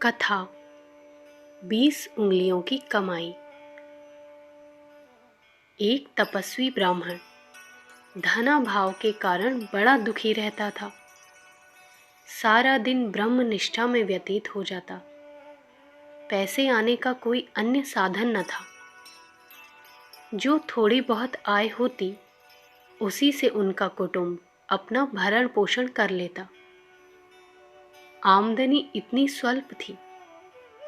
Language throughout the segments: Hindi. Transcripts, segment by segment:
कथा 20 उंगलियों की कमाई। एक तपस्वी ब्राह्मण धनाभाव के कारण बड़ा दुखी रहता था। सारा दिन ब्रह्मनिष्ठा में व्यतीत हो जाता। पैसे आने का कोई अन्य साधन न था। जो थोड़ी बहुत आय होती उसी से उनका कुटुंब अपना भरण पोषण कर लेता। आमदनी इतनी स्वल्प थी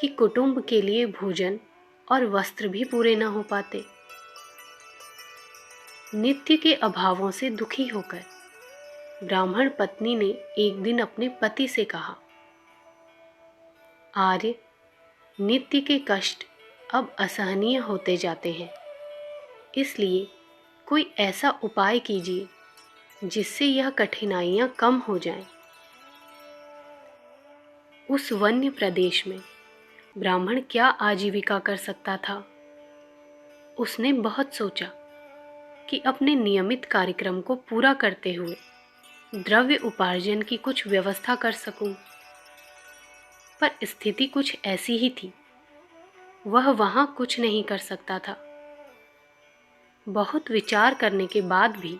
कि कुटुंब के लिए भोजन और वस्त्र भी पूरे न हो पाते। नित्य के अभावों से दुखी होकर ब्राह्मण पत्नी ने एक दिन अपने पति से कहा, आर्य, नित्य के कष्ट अब असहनीय होते जाते हैं, इसलिए कोई ऐसा उपाय कीजिए जिससे यह कठिनाइयां कम हो जाएं। उस वन्य प्रदेश में ब्राह्मण क्या आजीविका कर सकता था? उसने बहुत सोचा कि अपने नियमित कार्यक्रम को पूरा करते हुए द्रव्य उपार्जन की कुछ व्यवस्था कर सकूं। पर स्थिति कुछ ऐसी ही थी। वह वहां कुछ नहीं कर सकता था। बहुत विचार करने के बाद भी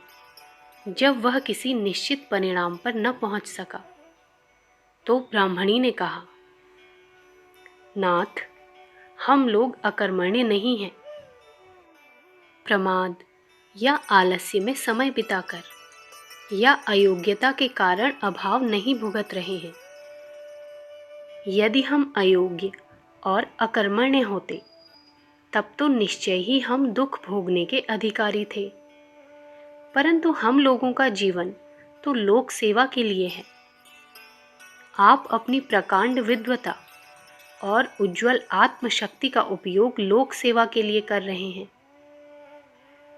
जब वह किसी निश्चित परिणाम पर न पहुंच सका तो ब्राह्मणी ने कहा, नाथ, हम लोग अकर्मण्य नहीं हैं। प्रमाद या आलस्य में समय बिताकर या अयोग्यता के कारण अभाव नहीं भुगत रहे हैं। यदि हम अयोग्य और अकर्मण्य होते तब तो निश्चय ही हम दुख भोगने के अधिकारी थे। परंतु हम लोगों का जीवन तो लोक सेवा के लिए है। आप अपनी प्रकांड विद्वता और उज्जवल आत्मशक्ति का उपयोग लोक सेवा के लिए कर रहे हैं।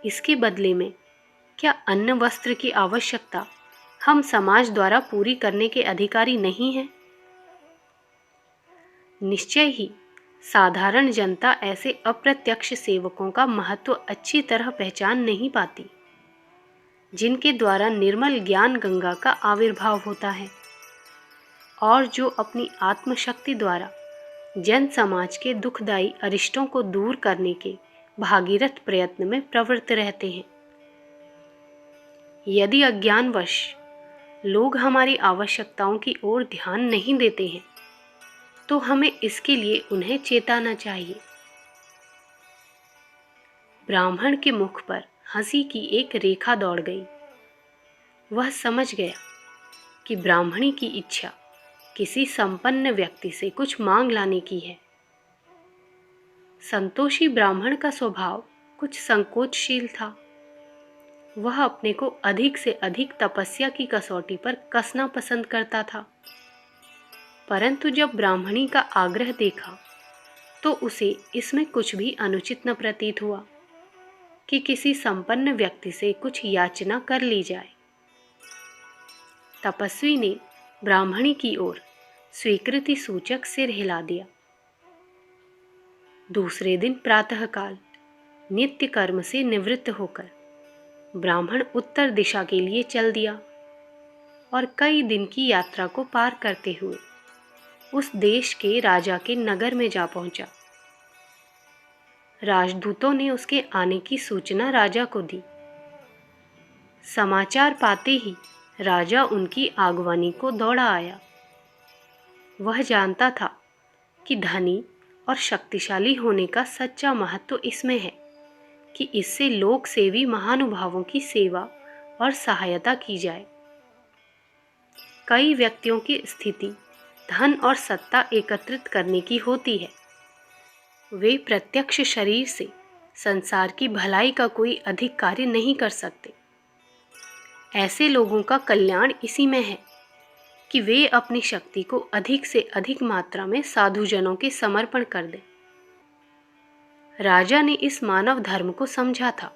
इसके बदले में क्या अन्न वस्त्र की आवश्यकता हम समाज द्वारा पूरी करने के अधिकारी नहीं हैं? निश्चय ही साधारण जनता ऐसे अप्रत्यक्ष सेवकों का महत्व अच्छी तरह पहचान नहीं पाती, जिनके द्वारा निर्मल ज्ञान गंगा का आविर्भाव होता है और जो अपनी आत्मशक्ति द्वारा जन समाज के दुखदायी अरिष्टों को दूर करने के भागीरथ प्रयत्न में प्रवृत्त रहते हैं। यदि अज्ञानवश लोग हमारी आवश्यकताओं की ओर ध्यान नहीं देते हैं तो हमें इसके लिए उन्हें चेताना चाहिए। ब्राह्मण के मुख पर हंसी की एक रेखा दौड़ गई। वह समझ गया कि ब्राह्मणी की इच्छा किसी संपन्न व्यक्ति से कुछ मांग लाने की है। संतोषी ब्राह्मण का स्वभाव कुछ संकोचशील था। वह अपने को अधिक से अधिक तपस्या की कसौटी पर कसना पसंद करता था। परंतु जब ब्राह्मणी का आग्रह देखा तो उसे इसमें कुछ भी अनुचित न प्रतीत हुआ कि किसी संपन्न व्यक्ति से कुछ याचना कर ली जाए। तपस्वी ने ब्राह्मणी की ओर स्वीकृति सूचक सिर हिला दिया। दूसरे दिन प्रातःकाल नित्य कर्म से निवृत्त होकर ब्राह्मण उत्तर दिशा के लिए चल दिया और कई दिन की यात्रा को पार करते हुए उस देश के राजा के नगर में जा पहुंचा। राजदूतों ने उसके आने की सूचना राजा को दी। समाचार पाते ही राजा उनकी आगवानी को दौड़ा आया। वह जानता था कि धनी और शक्तिशाली होने का सच्चा महत्व इसमें है कि इससे लोक सेवी महानुभावों की सेवा और सहायता की जाए। कई व्यक्तियों की स्थिति धन और सत्ता एकत्रित करने की होती है। वे प्रत्यक्ष शरीर से संसार की भलाई का कोई अधिक कार्य नहीं कर सकते। ऐसे लोगों का कल्याण इसी में है कि वे अपनी शक्ति को अधिक से अधिक मात्रा में साधुजनों के समर्पण कर दें। राजा ने इस मानव धर्म को समझा था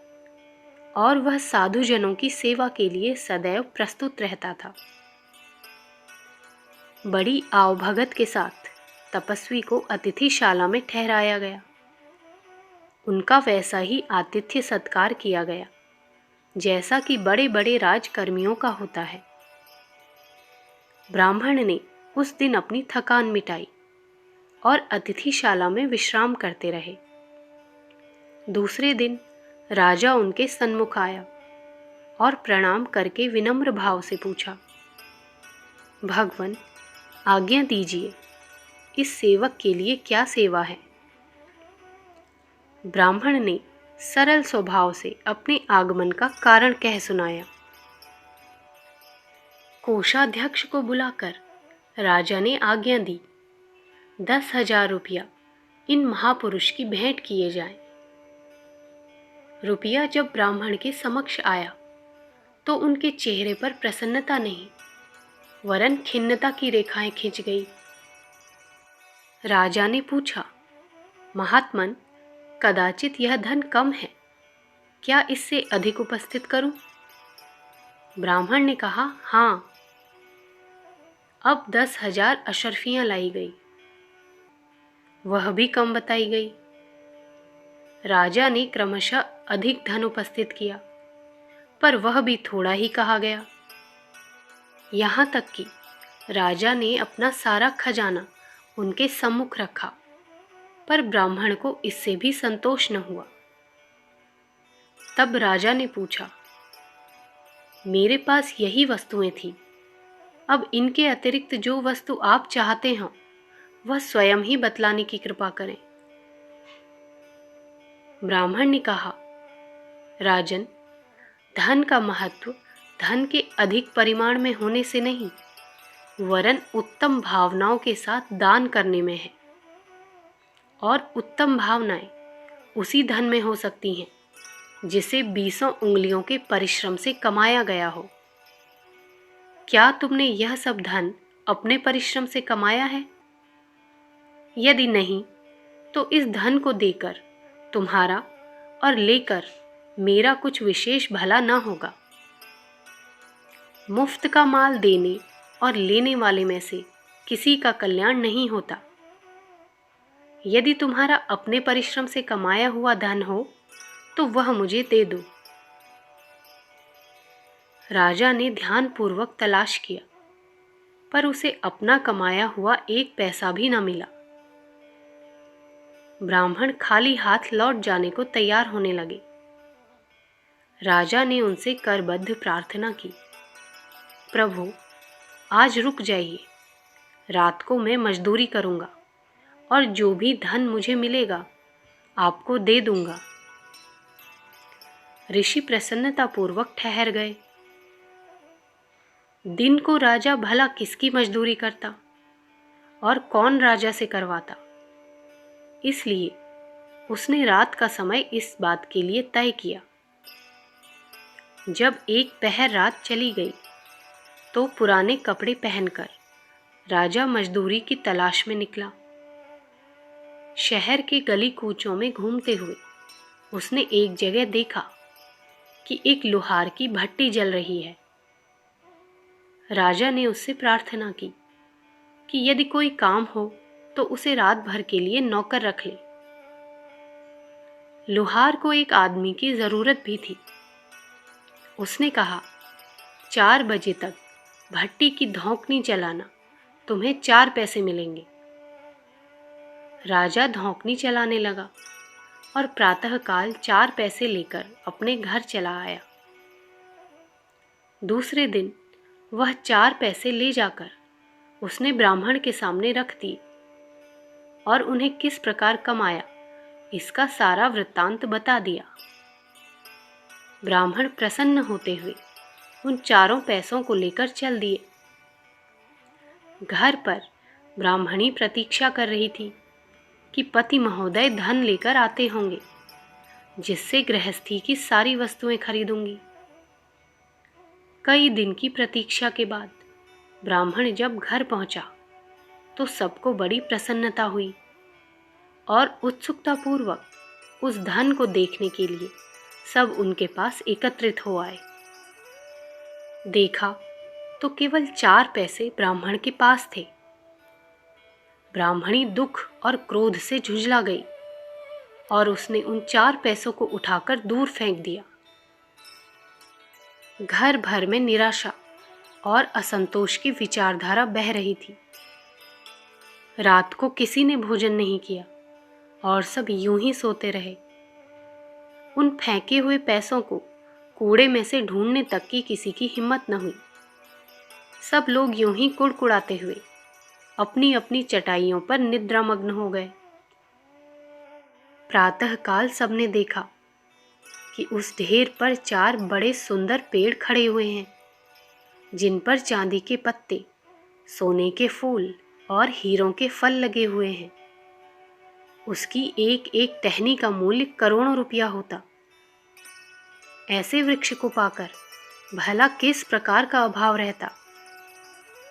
और वह साधुजनों की सेवा के लिए सदैव प्रस्तुत रहता था। बड़ी आवभगत के साथ तपस्वी को अतिथिशाला में ठहराया गया। उनका वैसा ही आतिथ्य सत्कार किया गया जैसा कि बड़े बड़े राजकर्मियों का होता है। ब्राह्मण ने उस दिन अपनी थकान मिटाई और अतिथिशाला में विश्राम करते रहे। दूसरे दिन राजा उनके सन्मुख आया और प्रणाम करके विनम्र भाव से पूछा, भगवन, आज्ञा दीजिए, इस सेवक के लिए क्या सेवा है? ब्राह्मण ने सरल स्वभाव से अपने आगमन का कारण कह सुनाया। कोषाध्यक्ष को बुलाकर राजा ने आज्ञा दी, 10,000 रुपया इन महापुरुष की भेंट किए जाएं। रुपया जब ब्राह्मण के समक्ष आया तो उनके चेहरे पर प्रसन्नता नहीं वरन खिन्नता की रेखाएं खिंच गई। राजा ने पूछा, महात्मन, कदाचित यह धन कम है, क्या इससे अधिक उपस्थित करूं? ब्राह्मण ने कहा, हाँ। अब 10,000 अशर्फियां लाई गई, वह भी कम बताई गई। राजा ने क्रमशः अधिक धन उपस्थित किया, पर वह भी थोड़ा ही कहा गया। यहाँ तक कि राजा ने अपना सारा खजाना उनके सम्मुख रखा, पर ब्राह्मण को इससे भी संतोष न हुआ। तब राजा ने पूछा, मेरे पास यही वस्तुएं थी, अब इनके अतिरिक्त जो वस्तु आप चाहते हो वह स्वयं ही बतलाने की कृपा करें। ब्राह्मण ने कहा, राजन, धन का महत्व धन के अधिक परिमाण में होने से नहीं वरन उत्तम भावनाओं के साथ दान करने में है, और उत्तम भावनाएं उसी धन में हो सकती हैं जिसे 20 उंगलियों के परिश्रम से कमाया गया हो। क्या तुमने यह सब धन अपने परिश्रम से कमाया है? यदि नहीं तो इस धन को देकर तुम्हारा और लेकर मेरा कुछ विशेष भला न होगा। मुफ्त का माल देने और लेने वाले में से किसी का कल्याण नहीं होता। यदि तुम्हारा अपने परिश्रम से कमाया हुआ धन हो तो वह मुझे दे दो। राजा ने ध्यानपूर्वक तलाश किया, पर उसे अपना कमाया हुआ 1 पैसा भी न मिला। ब्राह्मण खाली हाथ लौट जाने को तैयार होने लगे। राजा ने उनसे करबद्ध प्रार्थना की, प्रभु, आज रुक जाइए, रात को मैं मजदूरी करूंगा और जो भी धन मुझे मिलेगा आपको दे दूंगा। ऋषि प्रसन्नतापूर्वक ठहर गए। दिन को राजा भला किसकी मजदूरी करता और कौन राजा से करवाता, इसलिए उसने रात का समय इस बात के लिए तय किया। जब 1 पहर रात चली गई तो पुराने कपड़े पहनकर राजा मजदूरी की तलाश में निकला। शहर के गली कूचों में घूमते हुए उसने एक जगह देखा कि एक लोहार की भट्टी जल रही है। राजा ने उससे प्रार्थना की कि यदि कोई काम हो तो उसे रात भर के लिए नौकर रख ले। लोहार को एक आदमी की जरूरत भी थी। उसने कहा, 4 बजे तक भट्टी की धौंकनी चलाना, तुम्हें 4 पैसे मिलेंगे। राजा धौंकनी चलाने लगा और प्रातःकाल 4 पैसे लेकर अपने घर चला आया। दूसरे दिन वह 4 पैसे ले जाकर उसने ब्राह्मण के सामने रख दिए और उन्हें किस प्रकार कमाया इसका सारा वृत्तांत बता दिया। ब्राह्मण प्रसन्न होते हुए उन 4 पैसों को लेकर चल दिए। घर पर ब्राह्मणी प्रतीक्षा कर रही थी कि पति महोदय धन लेकर आते होंगे जिससे गृहस्थी की सारी वस्तुएं खरीदूंगी। कई दिन की प्रतीक्षा के बाद ब्राह्मण जब घर पहुंचा तो सबको बड़ी प्रसन्नता हुई और उत्सुकतापूर्वक उस धन को देखने के लिए सब उनके पास एकत्रित हो आए। देखा तो केवल 4 पैसे ब्राह्मण के पास थे। ब्राह्मणी दुख और क्रोध से झुंझला गई और उसने उन 4 पैसों को उठाकर दूर फेंक दिया। घर भर में निराशा और असंतोष की विचारधारा बह रही थी। रात को किसी ने भोजन नहीं किया और सब यूं ही सोते रहे। उन फेंके हुए पैसों को कूड़े में से ढूंढने तक की किसी की हिम्मत न हुई। सब लोग यूं ही कुड़कुड़ाते हुए अपनी अपनी चटाइयों पर निद्रामग्न हो गए। प्रातःकाल सबने देखा कि उस ढेर पर 4 बड़े सुंदर पेड़ खड़े हुए हैं, जिन पर चांदी के पत्ते, सोने के फूल और हीरों के फल लगे हुए हैं। उसकी एक एक टहनी का मूल्य करोड़ों रुपया होता। ऐसे वृक्ष को पाकर भला किस प्रकार का अभाव रहता।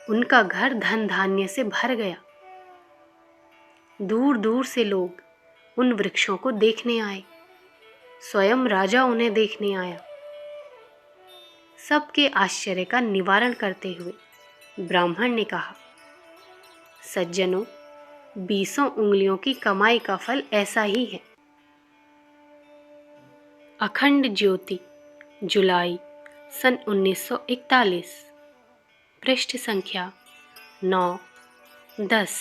उनका घर धन धान्य से भर गया। दूर दूर से लोग उन वृक्षों को देखने आए। स्वयं राजा उन्हें देखने आया। सबके आश्चर्य का निवारण करते हुए ब्राह्मण ने कहा, सज्जनों, 20 उंगलियों की कमाई का फल ऐसा ही है। अखंड ज्योति, जुलाई सन 1941, पृष्ठ संख्या 9, 10।